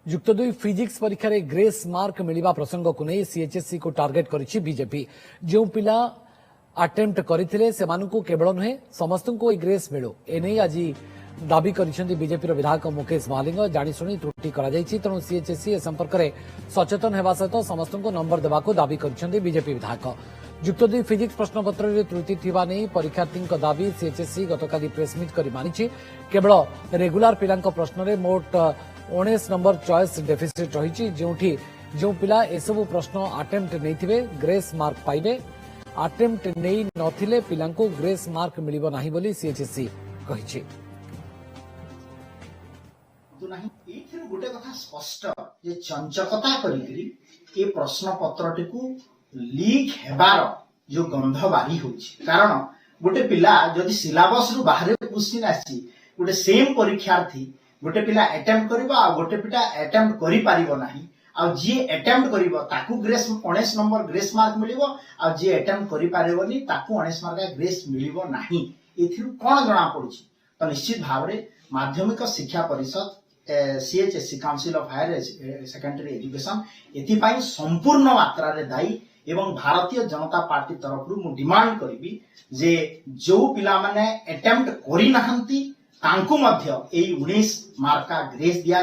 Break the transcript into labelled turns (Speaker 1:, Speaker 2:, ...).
Speaker 1: युक्त दुई फिजिक्स परीक्षा रे ग्रेस मार्क मिलिबा प्रसंग को नहीं सीएचएससी को टार्गेट करिछि बीजेपी। जो पिला अटेम्प्ट करथिले सेमानकु केवल नुहे समस्तको ग्रेस मिलो एने आज दाबी करिसेंती बीजेपी विधायक मुकेश महालिंग। जाणीशुणी त्रुटि करा जायछि तेणु सीएचएससी ए संपर्क में सचेतन हेबा सहित समस्तको नंबर देबाको दाबी करिसेंती बीजेपी विधायक। युक्त दुई फिजिक्स प्रश्नपत्र रे त्रुटि थिबा नै परीक्षार्थी दाबी सीएचएससी गतकाली प्रेसमिट करी मानिछि। केवल रेगुलर पिलांक प्रश्न रे मोट 19 नंबर चॉइस डेफिसिट रही जो पिला एसबू प्रश्न अटेम्प्ट नहीं ग्रेस मार्क पाइबे। अटेम्प्ट नहीं नथिले पिलांको ग्रेस मार्क मिलिबो नाही बोली सीएचएससी कहिछि।
Speaker 2: गोटे कथा स्पष्ट जे चंचकता करी ए प्रश्न पत्रटी को लीक हेबार जो गंध बारी होछि। कारण गोटे पिला जदि सिलेबस रु बाहर क्वेश्चन आसी गोटे सेम परीक्षार्थी गोटे पिला अटेम्प्ट करिबो आ गोटे पिला अटेम्प्ट करि पारिबो नाही आ जे अटेम्प्ट करिबो ताकू ग्रेस 19 नंबर ग्रेस मार्क मिलिबो आ जे अटेम्प्ट करि पारिबोनी ताकू 19 मार्क ग्रेस मिलिबो नाही। एथिरु कोन जणा पड़छि तो निश्चित भाव रे माध्यमिक शिक्षा परिषद CHSC council of higher secondary education एथिपाई संपूर्ण मात्रा रे दायी एवं भारतीय जनता पार्टी तरफ रु मु डिमांड करिबी जे जो पिला माने अटेम्प्ट करि नाहंती तांकु मध्य एई 19 मार्का ग्रेस दिया